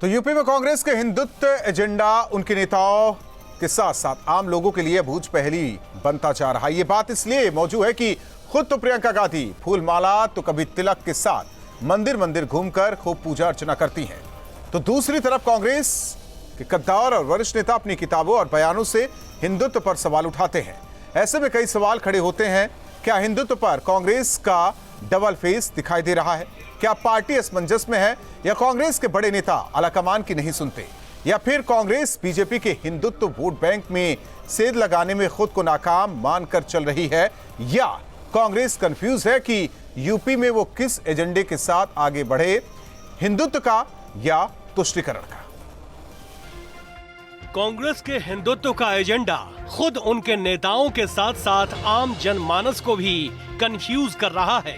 तो यूपी में कांग्रेस के हिंदुत्व एजेंडा उनके नेताओं के साथ साथ आम लोगों के लिए भूज पहली बनता जा रहा है। ये बात इसलिए मौजूद है कि खुद तो प्रियंका गांधी फूलमाला तो कभी तिलक के साथ मंदिर मंदिर घूमकर खूब पूजा अर्चना करती हैं, तो दूसरी तरफ कांग्रेस के कद्दार और वरिष्ठ नेता अपनी किताबों और बयानों से हिंदुत्व पर सवाल उठाते हैं। ऐसे में कई सवाल खड़े होते हैं, क्या हिंदुत्व पर कांग्रेस का डबल फेस दिखाई दे रहा है? क्या पार्टी असमंजस में है, या कांग्रेस के बड़े नेता आलाकमान की नहीं सुनते, या फिर कांग्रेस बीजेपी के हिंदुत्व वोट बैंक में सेंध लगाने में खुद को नाकाम मानकर चल रही है, या कांग्रेस कंफ्यूज है कि यूपी में वो किस एजेंडे के साथ आगे बढ़े, हिंदुत्व का या तुष्टीकरण का? कांग्रेस के हिंदुत्व का एजेंडा खुद उनके नेताओं के साथ साथ आम जनमानस को भी कंफ्यूज कर रहा है।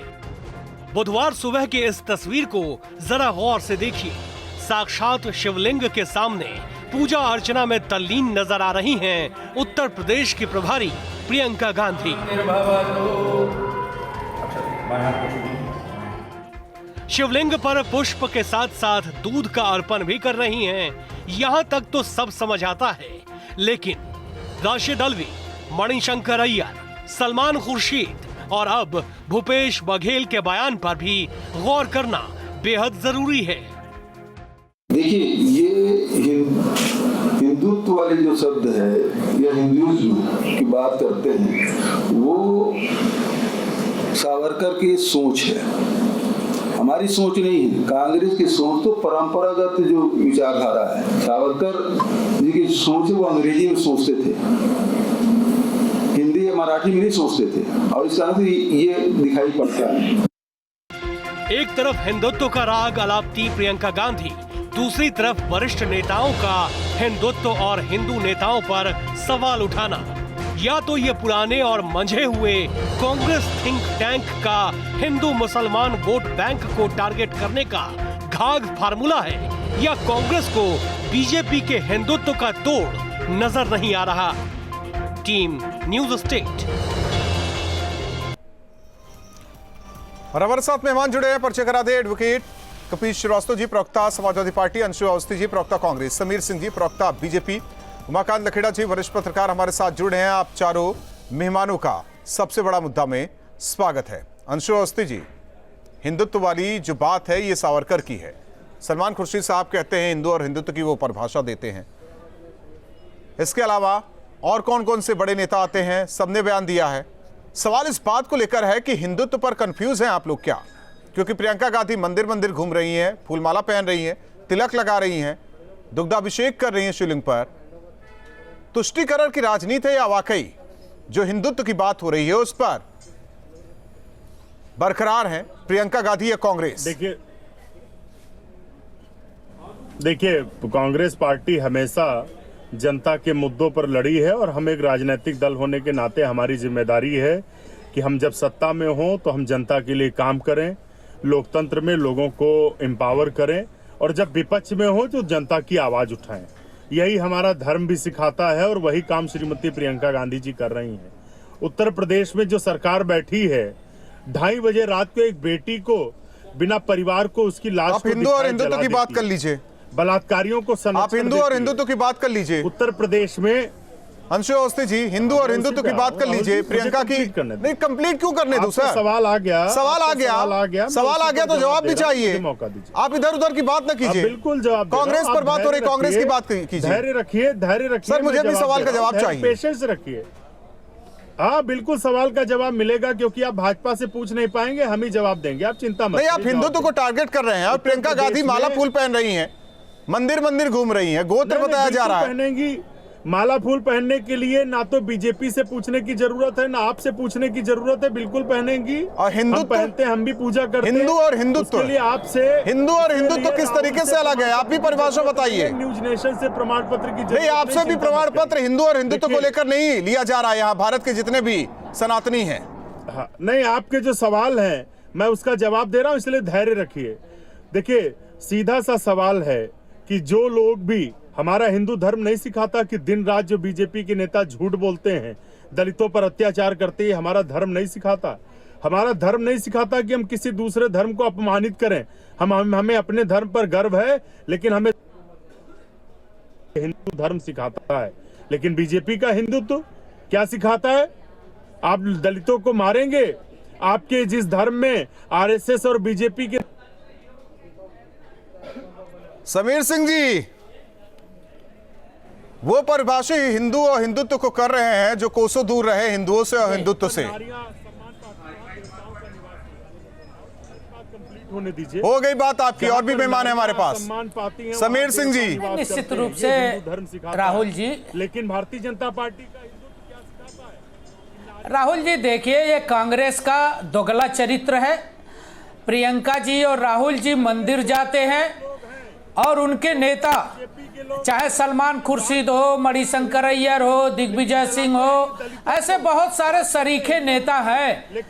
बुधवार सुबह की इस तस्वीर को जरा गौर से देखिए। साक्षात शिवलिंग के सामने पूजा अर्चना में तल्लीन नजर आ रही हैं उत्तर प्रदेश की प्रभारी प्रियंका गांधी। शिवलिंग पर पुष्प के साथ साथ दूध का अर्पण भी कर रही हैं। यहां तक तो सब समझ आता है, लेकिन राशिद अल्वी, मणिशंकर अय्यर, सलमान खुर्शीद और अब भूपेश बघेल के बयान पर भी गौर करना बेहद जरूरी है। देखिए, ये हिंदुत्व वाले जो शब्द है या हिंदुत्व की बात करते हैं, वो सावरकर की सोच है, हमारी सोच नहीं है। कांग्रेस की सोच तो परंपरागत जो विचारधारा है, सावरकर जी की सोच है वो अंग्रेजी में सोचते थे, हिंदी या मराठी में नहीं सोचते थे, और इस तरह से ये दिखाई पड़ता है। एक तरफ हिंदुत्व का राग अलापती प्रियंका गांधी, दूसरी तरफ वरिष्ठ नेताओं का हिंदुत्व और हिंदू नेताओं पर सवाल उठाना। या तो ये पुराने और मंझे हुए कांग्रेस थिंक टैंक का हिंदू मुसलमान वोट बैंक को टारगेट करने का घाघ फार्मूला है, या कांग्रेस को बीजेपी के हिंदुत्व का तोड़ नजर नहीं आ रहा। Team news state. और हमारे साथ मेहमान जुड़े हैं, परिचय करा दे। एडवोकेट कपीश श्रीवास्तव जी, प्रवक्ता समाजवादी पार्टी, अंशु अवस्थी जी, प्रवक्ता कांग्रेस, समीर सिंह जी, प्रवक्ता बीजेपी, उमाकांत लखेड़ा जी, वरिष्ठ पत्रकार हमारे साथ जुड़े हैं। आप चारों मेहमानों का सबसे बड़ा मुद्दा में स्वागत है। अंशु अवस्थी जी, हिंदुत्व वाली जो बात है ये सावरकर की है। सलमान खुर्शीद साहब कहते हैं हिंदू और हिंदुत्व की वो परिभाषा देते हैं। इसके अलावा और कौन कौन से बड़े नेता आते हैं, सबने बयान दिया है। सवाल इस बात को लेकर है कि हिंदुत्व पर कंफ्यूज हैं आप लोग क्या? क्योंकि प्रियंका गांधी मंदिर मंदिर घूम रही हैं, फूलमाला पहन रही हैं, तिलक लगा रही हैं, दुग्धाभिषेक कर रही हैं शिवलिंग पर। तुष्टीकरण की राजनीति है या वाकई जो हिंदुत्व की बात हो रही है उस पर बरकरार है प्रियंका गांधी या कांग्रेस? देखिए, कांग्रेस पार्टी हमेशा जनता के मुद्दों पर लड़ी है, और हम एक राजनीतिक दल होने के नाते हमारी जिम्मेदारी है कि हम जब सत्ता में हों तो हम जनता के लिए काम करें, लोकतंत्र में लोगों को एम्पावर करें, और जब विपक्ष में हो तो जनता की आवाज उठाएं। यही हमारा धर्म भी सिखाता है, और वही काम श्रीमती प्रियंका गांधी जी कर रही हैं। उत्तर प्रदेश में जो सरकार बैठी है, 2:30 बजे रात को एक बेटी को बिना परिवार को उसकी लाश आप हिंदू और हिंदुत्व की बात कर लीजिए, बलात्कारियों को आप हिंदू और हिंदुत्व की बात कर लीजिए। उत्तर प्रदेश में अंशु अवस्थी जी, हिंदू और हिंदुत्व की बात कर लीजिए। प्रियंका की नहीं, कंप्लीट क्यों करने दो सर? सवाल आ गया, सवाल आ गया तो जवाब भी चाहिए। मौका दीजिए, आप इधर उधर की बात न कीजिए। बिल्कुल जवाब। कांग्रेस पर बात हो रही, कांग्रेस की बात कीजिए। धैर्य रखिए, धैर्य रखिए सर, मुझे भी सवाल का जवाब चाहिए। पेशेंस रखिए। हाँ, बिल्कुल सवाल का जवाब मिलेगा, क्योंकि आप भाजपा से पूछ नहीं पाएंगे, हम ही जवाब देंगे, आप चिंता मत। नहीं, आप हिंदुत्व को टारगेट कर रहे हैं और प्रियंका गांधी माला फूल पहन रही हैं, मंदिर मंदिर घूम रही हैं, गोत्र बताया जा रहा है। पहनेंगी माला फूल पहनने के लिए ना तो बीजेपी से पूछने की जरूरत है, ना आपसे पूछने की जरूरत है, बिल्कुल पहनेंगी। और हिंदुत्व पहनते हैं, हम भी पूजा करते हैं। हिंदू और हिंदुत्व के लिए आपसे हिंदू और हिंदुत्व किस तरीके से अलग है? आप भी परिभाषा बताइए। न्यूज नेशन से प्रमाण पत्र की नहीं, आपसे भी प्रमाण पत्र हिंदू और हिंदुत्व को लेकर नहीं लिया जा रहा है यहाँ भारत के जितने भी सनातनी हैं। हाँ, नहीं, आपके जो सवाल है मैं उसका जवाब दे रहा हूँ, इसलिए धैर्य रखिए। देखिए, सीधा सा सवाल है कि जो लोग भी, हमारा हिंदू धर्म नहीं सिखाता कि दिन रात जो बीजेपी के नेता झूठ बोलते हैं, दलितों पर अत्याचार करते हैं, हमारा धर्म नहीं सिखाता। हमारा धर्म नहीं सिखाता कि हम किसी दूसरे धर्म को अपमानित करें। हमें अपने धर्म पर गर्व है, लेकिन हमें हिंदू धर्म सिखाता है, लेकिन बीजेपी का हिंदुत्व क्या सिखाता है? आप दलितों को मारेंगे। आपके जिस धर्म में आरएसएस और बीजेपी के। समीर सिंह जी, वो परिभाषा हिंदू और हिंदुत्व को कर रहे हैं जो कोसों दूर रहे हिंदुओं से और हिंदुत्व से। होने दीजिए। हो गई बात आपकी, और भी मेहमान है हमारे पास। सम्मान पाती हैं समीर सिंह जी। निश्चित रूप से राहुल जी, लेकिन भारतीय जनता पार्टी का हिंदुत्व क्या सिखाता है? राहुल जी देखिए, ये कांग्रेस का दोगला चरित्र है। प्रियंका जी और राहुल जी मंदिर जाते हैं और उनके नेता, चाहे सलमान खुर्शीद हो, मणिशंकर अय्यर हो, दिग्विजय सिंह हो, ऐसे बहुत सारे सरीखे नेता हैं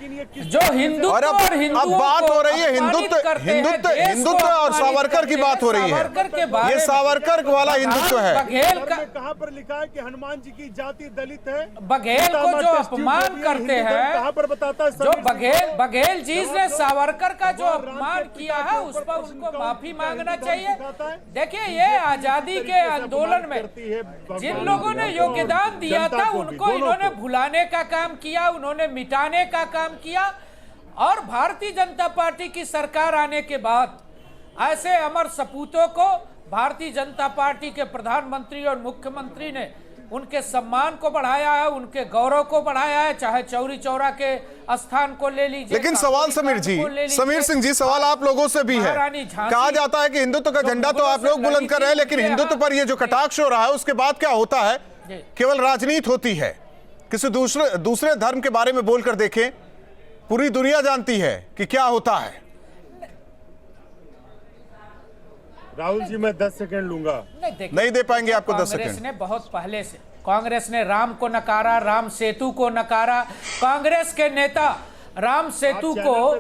जो हिंदुत्व और हिंदुओं अब बात हो रही है हिंदुत्व और सावरकर की बात हो रही है। ये सावरकर वाला हिंदुत्व है। बघेल का कहां पर लिखा है कि हनुमान जी की जाति दलित है? बघेल को जो अपमान करते हैं, कहां पर बताता है? जो बघेल जी ने सावरकर का जो अपमान किया है, उस पर उनको माफी मांगना चाहिए। देखिए, ये आजादी के आंदोलन में जिन लोगों ने योगदान दिया था, उनको इन्होंने भुलाने का काम किया, उन्होंने मिटाने का काम किया। और भारतीय जनता पार्टी की सरकार आने के बाद ऐसे अमर सपूतों को भारतीय जनता पार्टी के प्रधानमंत्री और मुख्यमंत्री ने उनके सम्मान को बढ़ाया है, उनके गौरव को बढ़ाया है। चाहे चौरी चौरा के स्थान को ले लीजिए। लेकिन सवाल समीर सिंह जी, सवाल आप लोगों से भी है। कहा जाता है कि हिंदुत्व का झंडा तो आप लोग बुलंद कर रहे हैं, लेकिन हिंदुत्व पर ये जो कटाक्ष हो रहा है, उसके बाद क्या होता है? केवल राजनीति होती है। किसी दूसरे धर्म के बारे में बोलकर देखें, पूरी दुनिया जानती है कि क्या होता है। राहुल जी, मैं 10 सेकंड लूंगा। नहीं दे पाएंगे आपको 10 कांग्रेस सेकंड। ने बहुत पहले से, कांग्रेस ने राम को नकारा, राम सेतु को नकारा। कांग्रेस के नेता राम सेतु को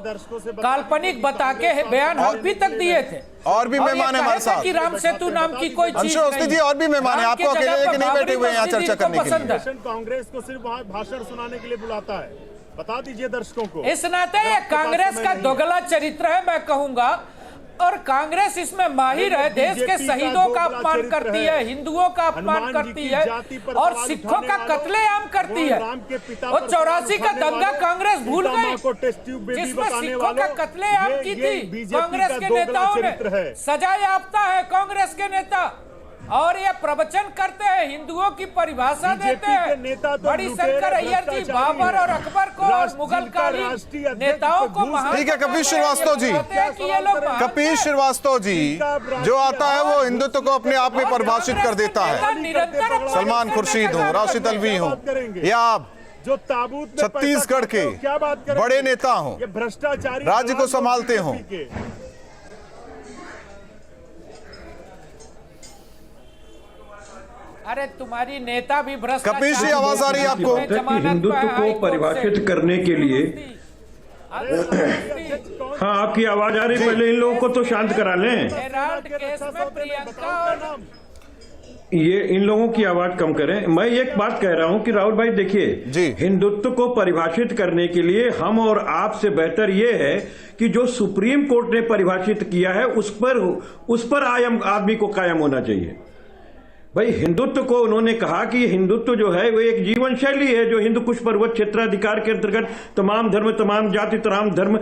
काल्पनिक बता के बयान अभी तक दिए थे। और भी मेहमान है हमारे साथ कि राम सेतु नाम की कोई चीज नहीं। जी, और भी मेहमान है। आपको अकेले लेके नहीं बैठे हुए हैं यहाँ चर्चा करने के लिए। कांग्रेस को सिर्फ भाषण सुनाने के लिए बुलाता है, बता दीजिए दर्शकों को। इस नाते ये कांग्रेस का दोगला चरित्र है, मैं कहूंगा। और कांग्रेस इसमें माहिर है। देश के शहीदों का अपमान करती है, हिंदुओं का अपमान करती है और सिखों का कत्लेआम करती है। और 84 का दंगा कांग्रेस भूल गई, जिसमें सिखों का कत्लेआम की थी। कांग्रेस के नेताओं ने सजा याफ्ता है कांग्रेस के नेता, और ये प्रवचन करते हैं, हिंदुओं की परिभाषा देते हैं। मणिशंकर अय्यर जी बाबर और अकबर को और मुगल कालीन नेताओं को महान। ठीक है, कपिल श्रीवास्तव जी, कपिल श्रीवास्तव जी जो आता है वो हिंदुत्व को अपने आप में परिभाषित कर देता है। सलमान खुर्शीद हो, राशिद अल्वी हो, या आप जो ताबूत छत्तीसगढ़ के बड़े नेता हो, भ्रष्टाचारी राज्य को संभालते हो। अरे तुम्हारी नेता भी भ्रष्ट। कपिल जी, आवाज आ रही है आपको? हिंदुत्व को परिभाषित करने के लिए हाँ, आपकी आवाज आ रही। पहले इन लोगों को तो शांत करा लें। केस में प्रियंका और ये इन लोगों की आवाज कम करें। मैं एक बात कह रहा हूं कि राहुल भाई देखिए, हिंदुत्व को परिभाषित करने के लिए हम और आपसे बेहतर ये है कि जो सुप्रीम कोर्ट ने परिभाषित किया है उस पर आदमी को कायम होना चाहिए। भाई, हिंदुत्व को उन्होंने कहा कि हिंदुत्व जो है वो एक जीवन शैली है जो हिंदू कुश पर्वत क्षेत्राधिकार के अंतर्गत तमाम धर्म, तमाम जाति, तमाम धर्म,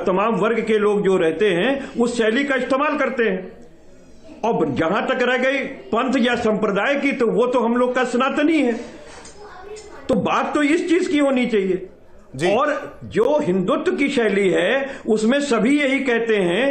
तमाम वर्ग के लोग जो रहते हैं उस शैली का इस्तेमाल करते हैं। और जहां तक रह गई पंथ या संप्रदाय की, तो वो तो हम लोग का सनातनी है। तो बात तो इस चीज की होनी चाहिए। और जो हिंदुत्व की शैली है उसमें सभी यही कहते हैं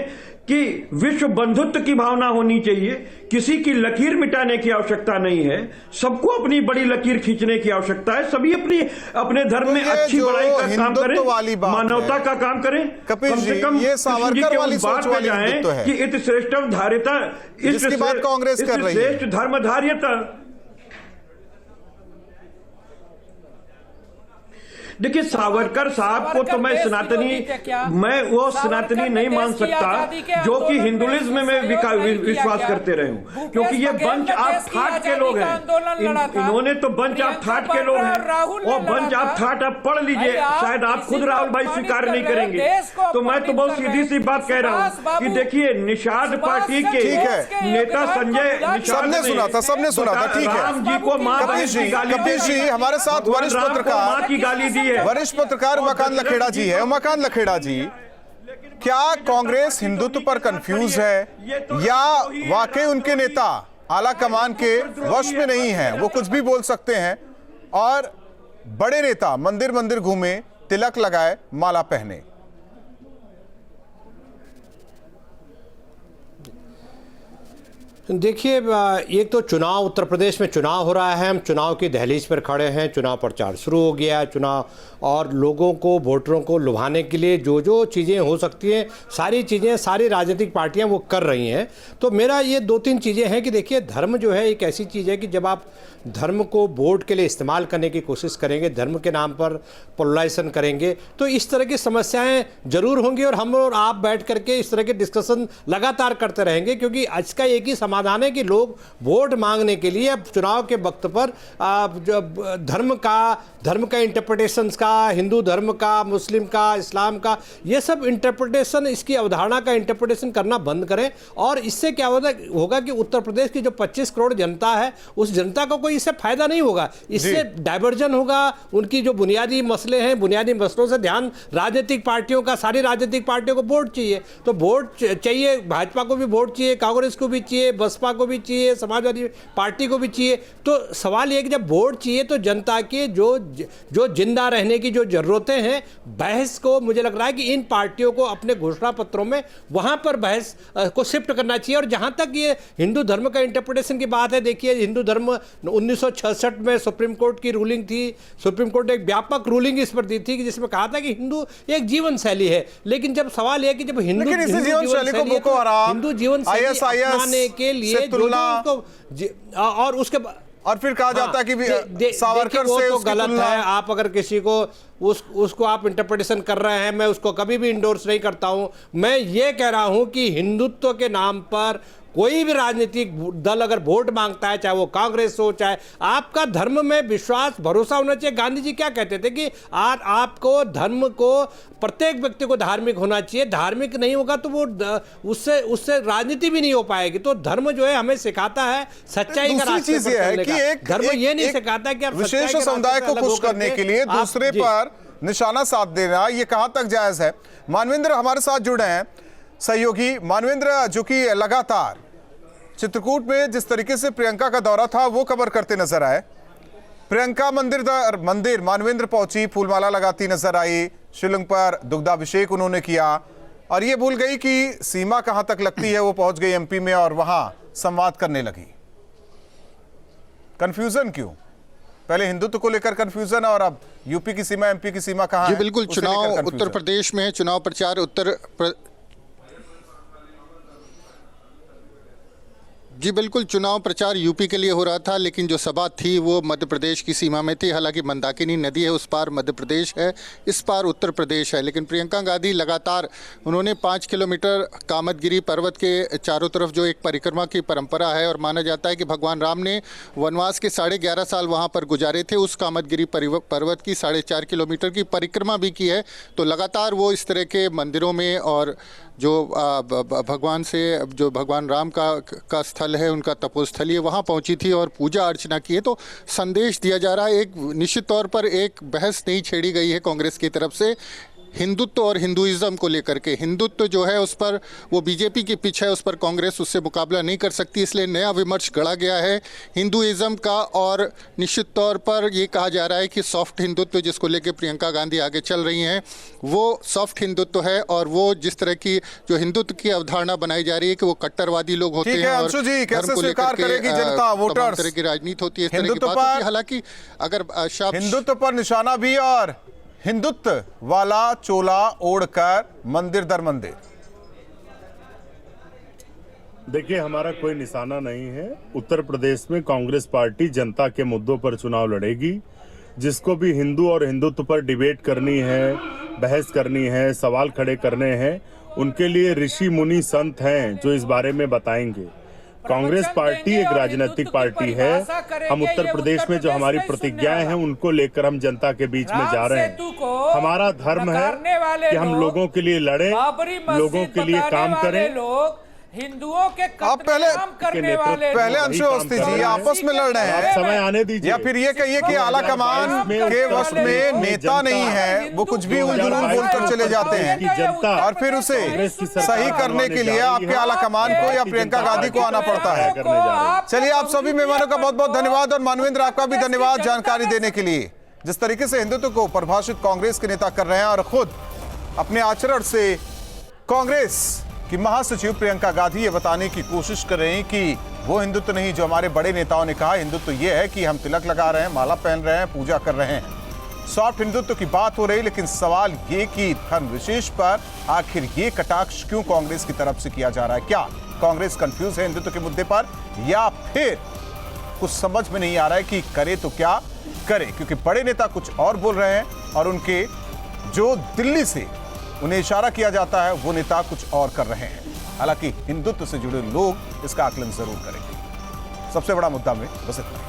कि विश्व बंधुत्व की भावना होनी चाहिए। किसी की लकीर मिटाने की आवश्यकता नहीं है, सबको अपनी बड़ी लकीर खींचने की आवश्यकता है। सभी अपने धर्म में अच्छी बड़ाई का काम करें, मानवता का काम करें। कपिल कम जी, से कम ये सावरकर वाली सोच वाली जाए कि इत श्रेष्ठ धार्यता, इसकी बात कांग्रेस कर रही है। श्रेष्ठ धर्म धार्यता देखिए सावरकर साहब को तो मैं सनातनी नहीं मान सकता जो कि हिंदुइज्म में विश्वास करते रहे हूं, क्योंकि ये बंच ऑफ थॉट के लोग हैं। इन्होंने तो बंच ऑफ थॉट के लोग हैं, और बंच ऑफ थॉट आप पढ़ लीजिए, शायद आप खुद राहुल भाई स्वीकार नहीं करेंगे। तो मैं तो बहुत सीधी सी बात कह रहा हूं कि देखिए निषाद पार्टी के नेता संजय सबने सुना था, ठीक है। राम जी को मां कपिल जी हमारे साथ वरिष्ठ पत्रकार की गाली दी है, वरिष्ठ पत्रकार उमाकांत लखेड़ा जी है। उमाकांत लखेड़ा जी, क्या कांग्रेस हिंदुत्व पर कंफ्यूज है या वाकई उनके नेता आला कमान के वश में नहीं है, वो कुछ भी बोल सकते हैं, और बड़े नेता मंदिर मंदिर घूमे, तिलक लगाए, माला पहने? देखिए, एक तो चुनाव, उत्तर प्रदेश में चुनाव हो रहा है, हम चुनाव की दहलीज पर खड़े हैं, चुनाव प्रचार शुरू हो गया है, चुनाव और लोगों को, वोटरों को लुभाने के लिए जो जो चीज़ें हो सकती हैं, सारी चीज़ें सारी राजनीतिक पार्टियां वो कर रही हैं। तो मेरा ये 2-3 चीज़ें हैं कि देखिए, धर्म जो है एक ऐसी चीज़ है कि जब आप धर्म को वोट के लिए इस्तेमाल करने की कोशिश करेंगे, धर्म के नाम पर पोलराइजेशन करेंगे, तो इस तरह की समस्याएं जरूर होंगी, और हम और आप बैठ करके इस तरह के डिस्कशन लगातार करते रहेंगे, क्योंकि आज का एक ही समाधान है कि लोग वोट मांगने के लिए अब चुनाव के वक्त पर धर्म का इंटरप्रिटेशंस का, हिंदू धर्म का, मुस्लिम का, इस्लाम का, ये सब इंटरप्रिटेशन, इसकी अवधारणा का इंटरप्रिटेशन करना बंद करें। और इससे क्या होगा कि उत्तर प्रदेश की जो 25 करोड़ जनता है, उस जनता को कोई इससे फायदा नहीं होगा, इससे डाइवर्जन होगा। उनकी जो बुनियादी मसले हैं, बुनियादी मसलों से ध्यान राजनीतिक पार्टियों का, सारी राजनीतिक पार्टियों को वोट चाहिए, तो वोट चाहिए, भाजपा को भी वोट चाहिए, कांग्रेस को भी चाहिए, बसपा को भी चाहिए, समाजवादी पार्टी को भी चाहिए। तो सवाल यह कि जब वोट चाहिए तो जनता के जो जिंदा रहने की जो जरूरतें हैं, बहस को मुझे लग रहा है कि इन पार्टियों को अपने घोषणा पत्रों में वहां पर बहस को शिफ्ट करना चाहिए। और जहां तक ये हिंदू धर्म का इंटरप्रिटेशन की बात है, देखिए हिंदू धर्म 1966 में सुप्रीम कोर्ट की रूलिंग थी, सुप्रीम कोर्ट ने एक व्यापक रूलिंग इस पर दी थी कि जिसमें कहा था कि हिंदू एक जीवन शैली है। लेकिन जब सवाल यह कि जब हिंदू जीवन शैली अपनाने के लिए और उसके और फिर कहा जाता है कि सावरकर से तो गलत है। आप अगर किसी को उसको आप इंटरप्रिटेशन कर रहे हैं, मैं उसको कभी भी इंडोर्स नहीं करता हूं। मैं ये कह रहा हूं कि हिंदुत्व के नाम पर कोई भी राजनीतिक दल अगर वोट मांगता है, चाहे वो कांग्रेस हो, चाहे आपका धर्म में विश्वास, भरोसा होना चाहिए। गांधी जी क्या कहते थे कि आपको धर्म को, प्रत्येक व्यक्ति को धार्मिक होना चाहिए, धार्मिक नहीं होगा तो वो उससे राजनीति भी नहीं हो पाएगी। तो धर्म जो है हमें सिखाता है सच्चाई का रास्ता है कि एक धर्म ये नहीं सिखाता कि विशेष समुदाय को खुश करने के लिए दूसरे पर निशाना साध देना, ये कहां तक जायज है? मानवेंद्र हमारे साथ जुड़े हैं, सहयोगी मानवेंद्र, जो कि लगातार चित्रकूट में जिस तरीके से प्रियंका का दौरा था वो कवर करते नजर आए। प्रियंका मंदिर मानवेंद्र पहुंची, फूलमाला लगाती नजर आई, शिवलिंग पर दुग्धाभिषेक उन्होंने किया, और ये भूल गई कि सीमा कहां तक लगती है। वो पहुंच गई एमपी में और वहां संवाद करने लगी। कंफ्यूजन क्यों? पहले हिंदुत्व को लेकर कंफ्यूजन, और अब यूपी की सीमा, एमपी की सीमा कहां है? जी बिल्कुल, चुनाव उत्तर प्रदेश में, चुनाव प्रचार जी बिल्कुल, चुनाव प्रचार यूपी के लिए हो रहा था, लेकिन जो सभा थी वो मध्य प्रदेश की सीमा में थी। हालांकि मंदाकिनी नदी है, उस पार मध्य प्रदेश है, इस पार उत्तर प्रदेश है। लेकिन प्रियंका गांधी लगातार उन्होंने 5 किलोमीटर कामदगिरी पर्वत के चारों तरफ जो एक परिक्रमा की परंपरा है, और माना जाता है कि भगवान राम ने वनवास के 11.5 साल वहाँ पर गुजारे थे, उस कामदगिरी पर्वत की 4.5 किलोमीटर की परिक्रमा भी की है। तो लगातार वो इस तरह के मंदिरों में, और जो भगवान राम का स्थल है, उनका तपोस्थल है, वहाँ पहुँची थी और पूजा अर्चना की है। तो संदेश दिया जा रहा है, एक निश्चित तौर पर एक बहस नहीं छेड़ी गई है कांग्रेस की तरफ से हिंदुत्व और हिंदुइज्म को लेकर के। हिंदुत्व जो है उस पर वो बीजेपी की पिच है, उस पर कांग्रेस उससे मुकाबला नहीं कर सकती, इसलिए नया विमर्श गढ़ा गया है हिंदुइज्म का। और निश्चित तौर पर ये कहा जा रहा है कि सॉफ्ट हिंदुत्व जिसको लेकर प्रियंका गांधी आगे चल रही हैं, वो सॉफ्ट हिंदुत्व है। और वो जिस तरह की जो हिंदुत्व की अवधारणा बनाई जा रही है कि वो कट्टरवादी लोग होते हैं और धर्म को लेकर के तमाम तरह की राजनीति होती है, इस तरह की बात। हालांकि अगर हिंदुत्व पर निशाना भी, और हिंदुत्व वाला चोला ओढ़कर मंदिर दर मंदिर। देखिए, हमारा कोई निशाना नहीं है। उत्तर प्रदेश में कांग्रेस पार्टी जनता के मुद्दों पर चुनाव लड़ेगी। जिसको भी हिंदू और हिंदुत्व पर डिबेट करनी है, बहस करनी है, सवाल खड़े करने हैं, उनके लिए ऋषि मुनि संत हैं जो इस बारे में बताएंगे। कांग्रेस पार्टी एक राजनीतिक पार्टी है। हम उत्तर प्रदेश में जो हमारी प्रतिज्ञाएं हैं उनको लेकर हम जनता के बीच में जा रहे हैं। हमारा धर्म है कि हम लोगों के लिए लड़ें, लोगों के लिए काम करें। हिंदुओं के आप पहले अंशु अवस्थी जी आपस में लड़ रहे हैं, समय आने दीजिए। या फिर ये कहिए कि आला कमान के वश में नेता नहीं है, वो कुछ भी उलझुल बोलकर चले जाते हैं और फिर उसे सही करने के लिए आपके आला कमान को या प्रियंका गांधी को आना पड़ता है। चलिए, आप सभी मेहमानों का बहुत बहुत धन्यवाद और मानवेंद्र आपका भी धन्यवाद जानकारी देने के लिए। जिस तरीके से हिंदुत्व को परिभाषित कांग्रेस के नेता कर रहे हैं और खुद अपने आचरण से कांग्रेस कि महासचिव प्रियंका गांधी ये बताने की कोशिश कर रहे हैं कि वो हिंदुत्व नहीं जो हमारे बड़े नेताओं ने कहा। हिंदुत्व ये है कि हम तिलक लगा रहे हैं, माला पहन रहे हैं, पूजा कर रहे हैं। सॉफ्ट हिंदुत्व की बात हो रही, लेकिन सवाल ये कि धर्म विशेष पर आखिर ये कटाक्ष क्यों कांग्रेस की तरफ से किया जा रहा है? क्या कांग्रेस कंफ्यूज है हिंदुत्व के मुद्दे पर, या फिर कुछ समझ में नहीं आ रहा है कि करे तो क्या करे? क्योंकि बड़े नेता कुछ और बोल रहे हैं और उनके जो दिल्ली से उन्हें इशारा किया जाता है वो नेता कुछ और कर रहे हैं। हालांकि हिंदुत्व से जुड़े लोग इसका आकलन जरूर करेंगे। सबसे बड़ा मुद्दा में बस इतना।